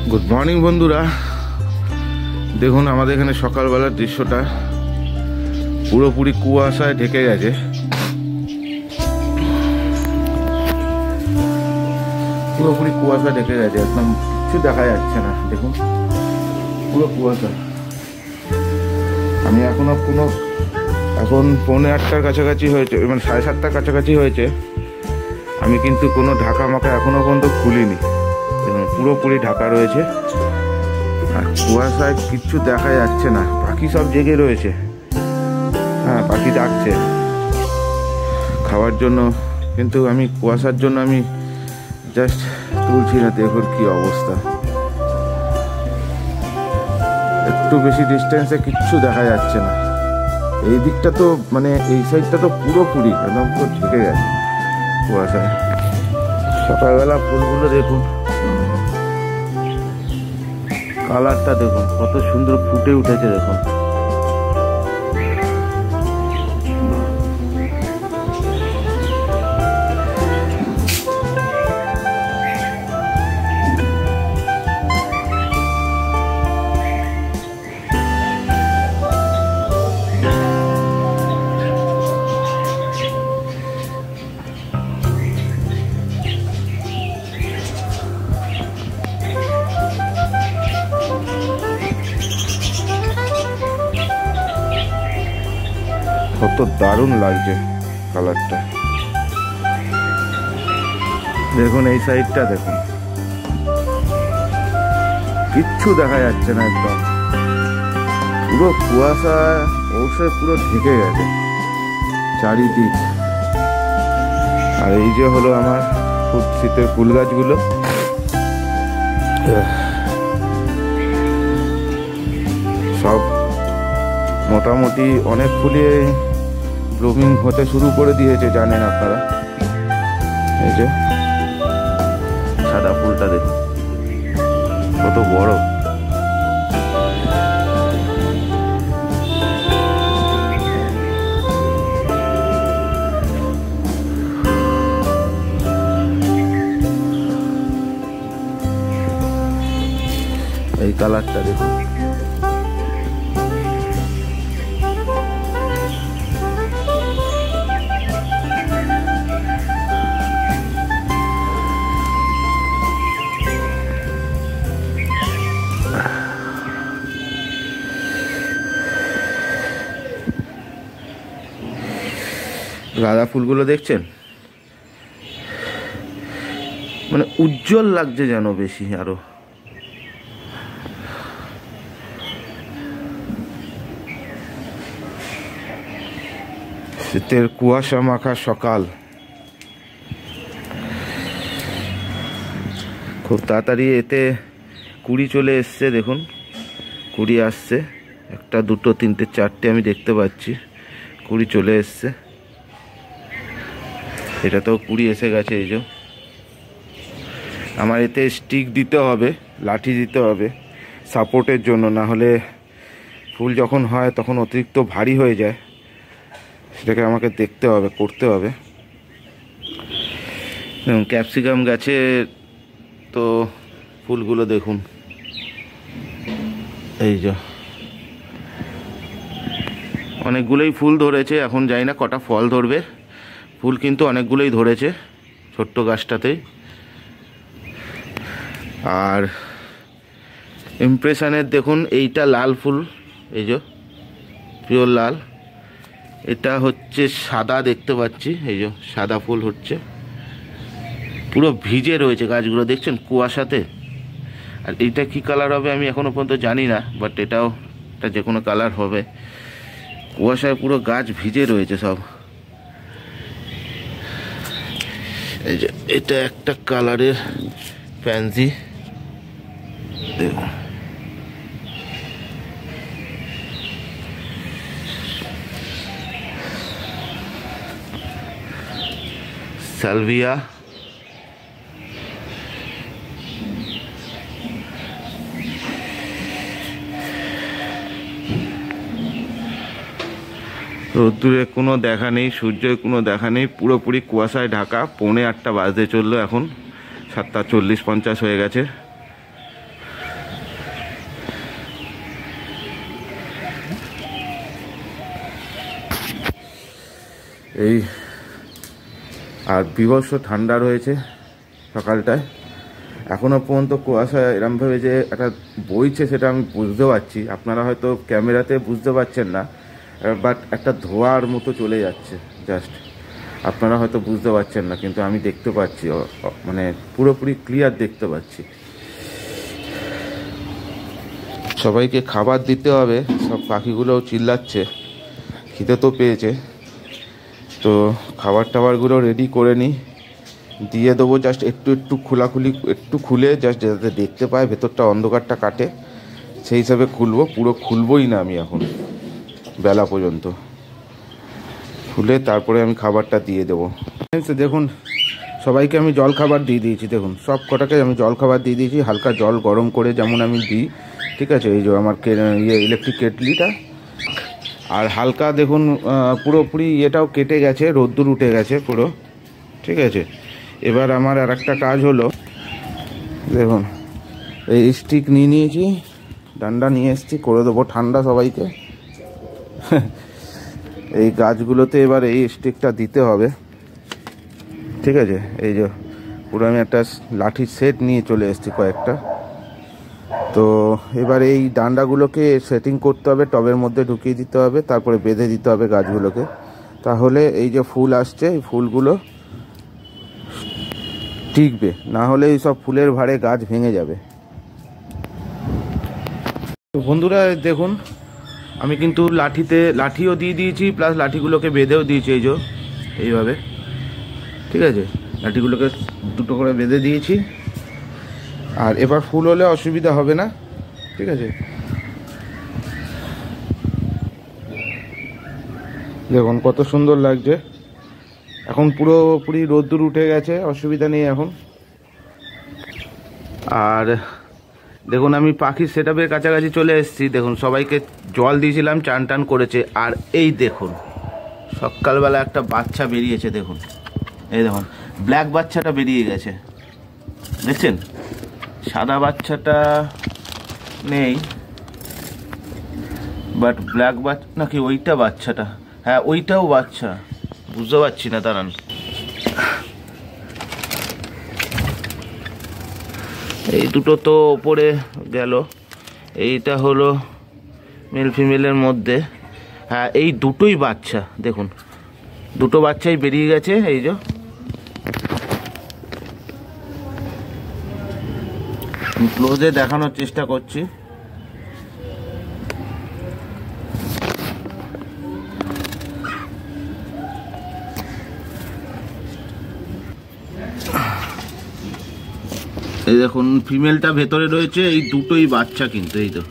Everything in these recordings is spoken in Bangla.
গুড মর্নিং বন্ধুরা, দেখুন আমাদের এখানে সকালবেলার দৃশ্যটা পুরোপুরি কুয়াশায় ঢেকে গেছে। পুরোপুরি কুয়াশা ঢেকে গেছে, একদম কিছু দেখা যাচ্ছে না। দেখুন পুরো কুয়াশা। আমি এখন 8:45 কাছাকাছি হয়েছে, মানে 7:30 কাছাকাছি হয়েছে। আমি কিন্তু কোনো ঢাকা মাকা এখনো পর্যন্ত খুলিনি, পুরোপুরি ঢাকা রয়েছে আর কুয়াশায় কিচ্ছু দেখা যাচ্ছে না। পাখি সব জেগে রয়েছে, হ্যাঁ পাখি ডাকছে খাওয়ার জন্য, কিন্তু আমি কুয়াশার জন্য আমি জাস্ট তুলছি না। দেখুন কি অবস্থা, একটু বেশি ডিস্টেন্সে কিচ্ছু দেখা যাচ্ছে না। এই দিকটা তো মানে এই সাইডটা তো পুরোপুরি একদম পুরো ঢেকে গেছে কুয়াশায়। সকালবেলা ফুলগুলো দেখুন, কালারটা দেখুন কত সুন্দর ফুটে উঠেছে। দেখুন কত দারুণ লাগছে কালারটা। দেখুন এই সাইডটা দেখুন, কিচ্ছু দেখা যাচ্ছে না, একদম পুরো কুয়াশা অবশ্যই পুরো ঢেকে গেছে চারিদিক। আর এই যে হলো আমার শীতের ফুল গাছগুলো, সব মোটামুটি অনেক ফুলে ব্লুমিং হতে শুরু করে দিয়েছে, জানেন আপনারা। এই যে সাদা ফুলটা দেখুন কত বড়। এই কালারটা দেখুন, গাঁদা ফুলগুলো দেখছেন, মানে উজ্জ্বল লাগছে যেন বেশি আরো। শীতের কুয়াশা মাখা সকাল, খুব তাড়াতাড়ি এতে কুড়ি চলে এসছে। দেখুন কুড়ি আসছে, 1, 2, 3, 4টে আমি দেখতে পাচ্ছি কুড়ি চলে এসছে। এটা তো কুড়ি এসে গেছে। এই যে আমার এতে স্টিক দিতে হবে, লাঠি দিতে হবে সাপোর্টের জন্য, না হলে ফুল যখন হয় তখন অতিরিক্ত ভারী হয়ে যায়, সেটাকে আমাকে দেখতে হবে, করতে হবে। ক্যাপসিকাম গাছে তো ফুলগুলো দেখুন, এই যে অনেকগুলোই ফুল ধরেছে, এখন জানি না কটা ফল ধরবে। ফুল কিন্তু অনেকগুলোই ধরেছে ছোট্ট গাছটাতেই। আর ইমপ্রেশনের দেখুন এইটা লাল ফুল, এই যে পিওর লাল। এটা হচ্ছে সাদা, দেখতে পাচ্ছি এই যে সাদা ফুল হচ্ছে, পুরো ভিজে রয়েছে গাছগুলো দেখছেন কুয়াশাতে। আর এইটা কি কালার হবে আমি এখনো পর্যন্ত জানি না, বাট এটা যে কোনো কালার হবে। কুয়াশায় পুরো গাছ ভিজে রয়েছে সব। এই যে এটা একটা কালারের প্যান্সি, দেখুন সালভিয়া। রোদ্দুরে কোনো দেখা নেই, সূর্যের কোনো দেখা নেই, পুরোপুরি কুয়াশায় ঢাকা। 7:45 বাজতে চললো, এখন 7:40-50 হয়ে গেছে। এই আর বিভৎস ঠান্ডা রয়েছে সকালটায়, এখনও পর্যন্ত কুয়াশা এরমভাবে যে একটা বইছে সেটা আমি বুঝতে পারছি, আপনারা হয়তো ক্যামেরাতে বুঝতে পারছেন না, বাট একটা ধোঁয়ার মতো চলে যাচ্ছে জাস্ট, আপনারা হয়তো বুঝতে পারছেন না কিন্তু আমি দেখতে পাচ্ছি, মানে পুরোপুরি ক্লিয়ার দেখতে পাচ্ছি। সবাইকে খাবার দিতে হবে, সব পাখিগুলোও চিল্লাচ্ছে, খিদে তো পেয়েছে, তো খাবার টাবারগুলো রেডি করে নিই, দিয়ে দেবো। জাস্ট একটু খোলাখুলি একটু খুলে জাস্ট যাতে দেখতে পায়, ভেতরটা অন্ধকারটা কাটে সেই হিসাবে খুলবো, পুরো খুলবই না আমি এখন বেলা পর্যন্ত, খুলে তারপরে আমি খাবারটা দিয়ে দেবো। দেখুন সবাইকে আমি জল খাবার দিয়ে দিয়েছি, দেখুন সব কটাকে আমি জল খাবার দিয়ে দিয়েছি, হালকা জল গরম করে যেমন আমি দিই, ঠিক আছে। এই যে আমার ইলেকট্রিক কেটলিটা, আর হালকা দেখুন পুরোপুরি ইয়েটাও কেটে গেছে, রোদ্দুর উঠে গেছে পুরো, ঠিক আছে। এবার আমার আর একটা কাজ হলো, দেখুন এই স্টিক নিয়ে নিয়েছি, ডান্ডা নিয়ে এসেছি, করে দেবো ঠান্ডা সবাইকে। এই গাছগুলোতে এবার এই স্টিকটা দিতে হবে, ঠিক আছে। এই যে পুরো আমি একটা লাঠির সেট নিয়ে চলে এসেছি কয়েকটা, তো এবার এই ডান্ডাগুলোকে সেটিং করতে হবে, টবের মধ্যে ঢুকিয়ে দিতে হবে, তারপরে বেঁধে দিতে হবে গাছগুলোকে, তাহলে এই যে ফুল আসছে এই ফুলগুলো টিকবে, না হলে এই সব ফুলের ভারে গাছ ভেঙে যাবে। তো বন্ধুরা দেখুন আমি কিন্তু লাঠিও দিয়ে দিয়েছি, প্লাস লাঠিগুলোকে বেঁধেও দিয়েছি, এই যে এইভাবে, ঠিক আছে। লাঠিগুলোকে দুটো করে বেঁধে দিয়েছি, আর এবার ফুল হলে অসুবিধা হবে না, ঠিক আছে। দেখুন কত সুন্দর লাগছে, এখন পুরোপুরি রোদ্দুর উঠে গেছে, অসুবিধা নেই এখন। আর দেখুন আমি পাখির সেটআপের কাছাকাছি চলে এসেছি, দেখুন সবাইকে জল দিয়েছিলাম, চান টান করেছে, আর এই দেখুন সকালবেলা একটা বাচ্চা বেরিয়েছে, দেখুন এই দেখুন ব্ল্যাক বাচ্চাটা বেরিয়ে গেছে, দেখছেন। সাদা বাচ্চাটা নেই, বাট ব্ল্যাক বাচ্চা নাকি ওইটা বাচ্চাটা, হ্যাঁ ওইটাও বাচ্চা, বুঝতে পারছি না, দাঁড়ান। এই দুটো তো ওপরে গেল, এইটা হলো মেল ফিমেলের মধ্যে, হ্যাঁ এই দুটোই বাচ্চা, দেখুন দুটো বাচ্চাই বেরিয়ে গেছে। এই যে ক্লোজে দেখানোর চেষ্টা করছি, এই দেখুন ফিমেলটা ভেতরে রয়েছে, এই দুটোই বাচ্চা কিন্তু, এই তো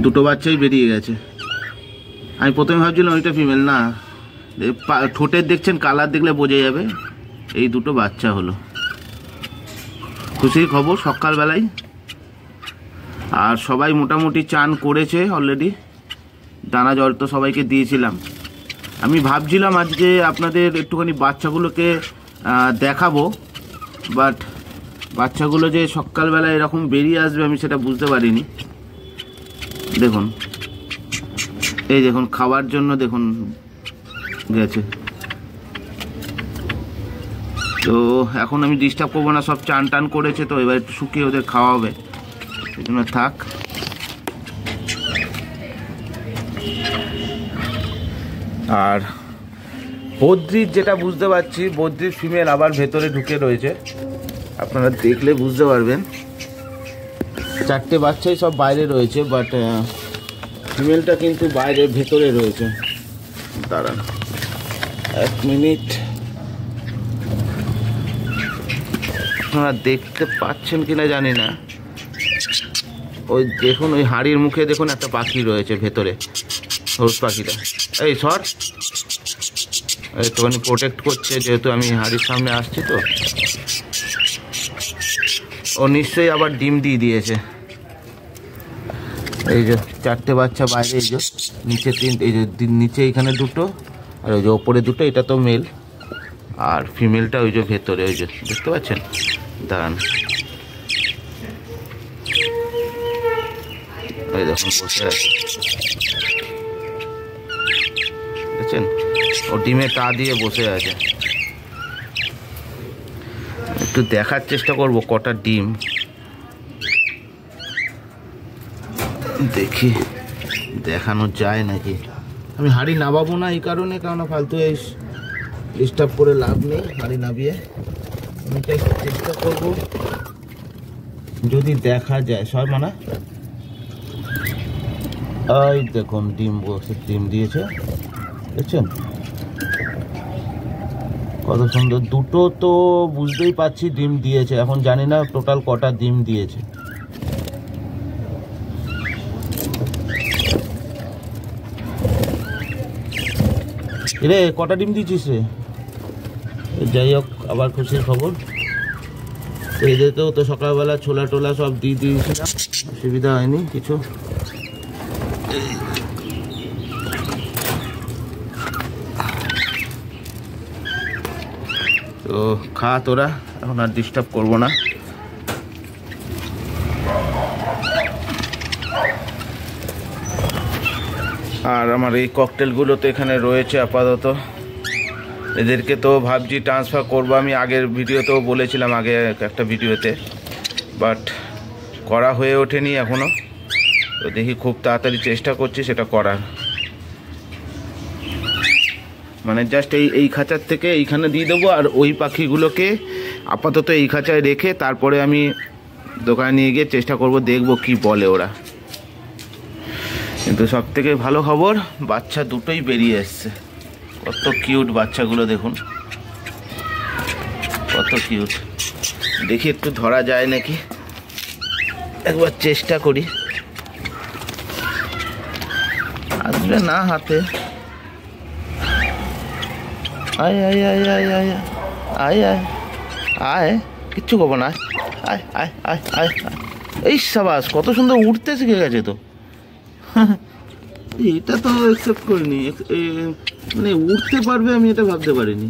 দুটো বাচ্চাই বেরিয়ে গেছে। আমি প্রথমে ভাবছিলাম ওইটা ফিমেল, না ঠোঁটের দেখছেন কালার দেখলে বোঝা যাবে, এই দুটো বাচ্চা হলো। খুশির খবর সকালবেলায়, আর সবাই মোটামুটি চান করেছে অলরেডি, দানা জল তো সবাইকে দিয়েছিলাম। আমি ভাবছিলাম আজকে আপনাদের একটুখানি বাচ্চাগুলোকে দেখাবো, বাট বাচ্চাগুলো যে সকালবেলা এরকম বেরিয়ে আসবে আমি সেটা বুঝতে পারিনি। দেখুন এই দেখুন খাবার জন্য দেখুন গেছে, তো এখন আমি ডিস্টার্ব করবো না, সব চান টান করেছে, তো এবার একটু শুকিয়ে ওদের খাওয়া হবে, সেই জন্য থাক। আর বদ্রির যেটা বুঝতে পারছি, বদ্রির ফিমেল আবার ভেতরে ঢুকে রয়েছে, আপনারা দেখলে বুঝতে পারবেন। চারটে বাচ্চাই সব বাইরে রয়েছে, বাট ফিমেলটা কিন্তু বাইরে ভেতরে রয়েছে। দাঁড়ান এক মিনিট, আপনারা দেখতে পাচ্ছেন কিনা জানি না, ওই দেখুন ওই হাঁড়ির মুখে দেখুন একটা পাখি রয়েছে ভেতরে, হলুদ পাখিটা, এই সর একটুখানি প্রোটেক্ট করছে, যেহেতু আমি হাঁড়ির সামনে আসছি, তো ও নিশ্চয়ই আবার ডিম দিয়ে দিয়েছে। এই যে চারটে বাচ্চা বাইরে, এই যে নিচে তিনটে, এই যে নিচে এখানে দুটো, আর ওই যে ওপরে দুটো, এটা তো মেল, আর ফিমেলটা ওই যে ভেতরে, ওই যে দেখতে পাচ্ছেন, দাঁড়ান ওই দেখুন বসে আছে, দেখছেন। ও ডিমে তা দিয়ে বসে আছে। একটু দেখার চেষ্টা করব কটা ডিম, দেখি দেখানো যায় নাকি। আমি হাঁড়ি নামাবো না এই কারণে, কারণ ফালতু এই ডিস্টার্ব করে লাভ নেই। হাঁড়ি নামিয়ে আমি চেষ্টা করব যদি দেখা যায়। সব মানে এই দেখুন ডিম বসে, ডিম দিয়েছে দেখছেন কত সুন্দর। দুটো তো বুঝতেই পারছি ডিম দিয়েছে, এখন জানি না টোটাল কটা ডিম দিয়েছে। রে কটা ডিম দিয়েছিস রে? যাই হোক, আবার খুশির খবর। এদেরকেও তো সকালবেলা ছোলা টোলা সব দিয়ে দিয়েছিলাম, অসুবিধা হয়নি কিছু। তো খা তোরা, এখন আর ডিস্টার্ব করবো না। আর আমার এই ককটেলগুলো তো এখানে রয়েছে আপাতত। এদেরকে তো ভাবছি ট্রান্সফার করবো, আমি আগের ভিডিওতেও বলেছিলাম, আগে একটা ভিডিওতে, বাট করা হয়ে ওঠেনি এখনও। তো দেখি খুব তাড়াতাড়ি চেষ্টা করছি সেটা করার। মানে জাস্ট এই খাঁচার থেকে এইখানে দিয়ে দেবো, আর ওই পাখিগুলোকে আপাতত এই খাঁচায় রেখে তারপরে আমি দোকানে নিয়ে গিয়ে চেষ্টা করব, দেখব কি বলে ওরা। কিন্তু সব থেকে ভালো খবর, বাচ্চা দুটোই বেরিয়ে এসছে। কত কিউট বাচ্চাগুলো দেখুন, কত কিউট। দেখি একটু ধরা যায় নাকি, একবার চেষ্টা করি। আসবে না হাতে। আয় আয় আয় আয় আয় আয় আয় আয়, কিচ্ছু করবো না। আয় আয় আয় আয় আয়। এই সাবাস, কত সুন্দর উঠতে শিখে গেছে তো। এটা তো অ্যাকসেপ্ট করিনি, মানে উঠতে পারবে আমি এটা ভাবতে পারিনি,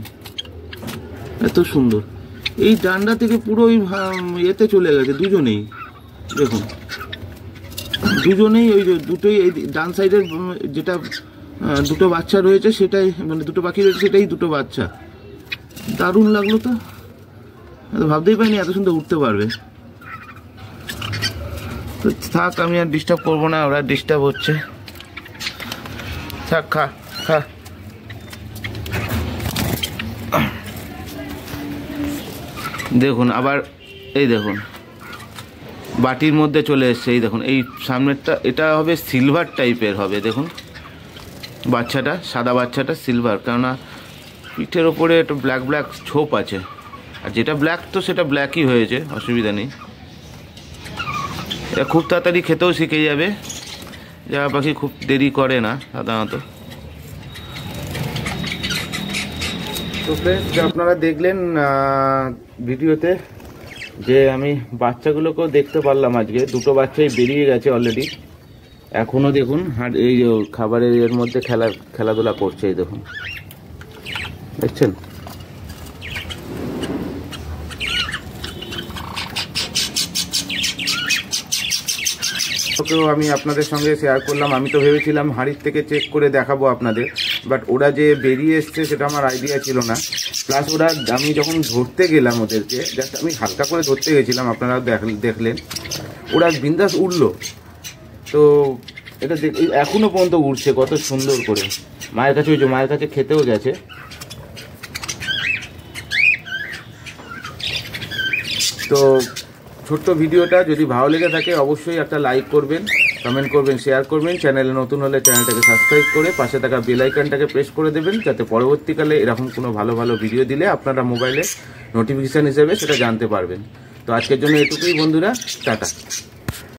এত সুন্দর। এই ডান্ডা থেকে পুরো ওই এতে চলে গেছে দুজনেই, দেখুন দুজনেই। ওই দুটোই এই ডান সাইডের যেটা দুটো বাচ্চা রয়েছে সেটাই, মানে দুটো পাখি রয়েছে সেটাই দুটো বাচ্চা। দারুণ লাগলো তো, ভাবতেই পারিনি এত সুন্দর উঠতে পারবে। তো থাক, আমি আর ডিস্টার্ব করবো না, ওরা ডিস্টার্ব হচ্ছে। থাক, খা খা। দেখুন আবার এই দেখুন বাটির মধ্যে চলে এসছে। এই দেখুন এই সামনেরটা, এটা হবে সিলভার টাইপের হবে। দেখুন বাচ্চাটা, সাদা বাচ্চাটা সিলভার, কেননা পিঠের ওপরে একটু ব্ল্যাক ব্ল্যাক ছোপ আছে। আর যেটা ব্ল্যাক তো সেটা ব্ল্যাকই হয়েছে, অসুবিধা নেই। এটা খুব তাড়াতাড়ি খেতেও শিখে যাবে, জায়গা পাখি খুব দেরি করে না সাধারণত। তো ফ্রেন্ডস, আপনারা দেখলেন ভিডিওতে যে আমি বাচ্চাগুলোকেও দেখতে পারলাম আজকে। দুটো বাচ্চাই বেরিয়ে গেছে অলরেডি, এখনও দেখুন এই যে খাবারের এর মধ্যে খেলাধুলা করছে। এই দেখুন, দেখছেন? ওকেও আমি আপনাদের সঙ্গে শেয়ার করলাম। আমি তো ভেবেছিলাম হাঁড়ির থেকে চেক করে দেখাবো আপনাদের, বাট ওরা যে বেরিয়ে এসছে সেটা আমার আইডিয়া ছিল না। প্লাস ওরা, আমি যখন ধরতে গেলাম ওদেরকে, জাস্ট আমি হালকা করে ধরতে গেছিলাম, আপনারা দেখলেন ওরা বিন্দাস উঠলো। তো এটা এখনো পর্যন্ত উঠছে কত সুন্দর করে। মায়ের কাছে, ওই যে মায়ের কাছে খেতেও গেছে। তো ছোট্ট ভিডিওটা যদি ভালো লেগে থাকে অবশ্যই একটা লাইক করবেন, কমেন্ট করবেন, শেয়ার করবেন। চ্যানেলে নতুন হলে চ্যানেলটাকে সাবস্ক্রাইব করে পাশে থাকা বেল আইকনটাকে প্রেস করে দেবেন, যাতে পরবর্তীকালে এরকম কোনো ভালো ভালো ভিডিও দিলে আপনারা মোবাইলে নোটিফিকেশান হিসেবে সেটা জানতে পারবেন। তো আজকের জন্য এটুকুই বন্ধুরা, টাটা।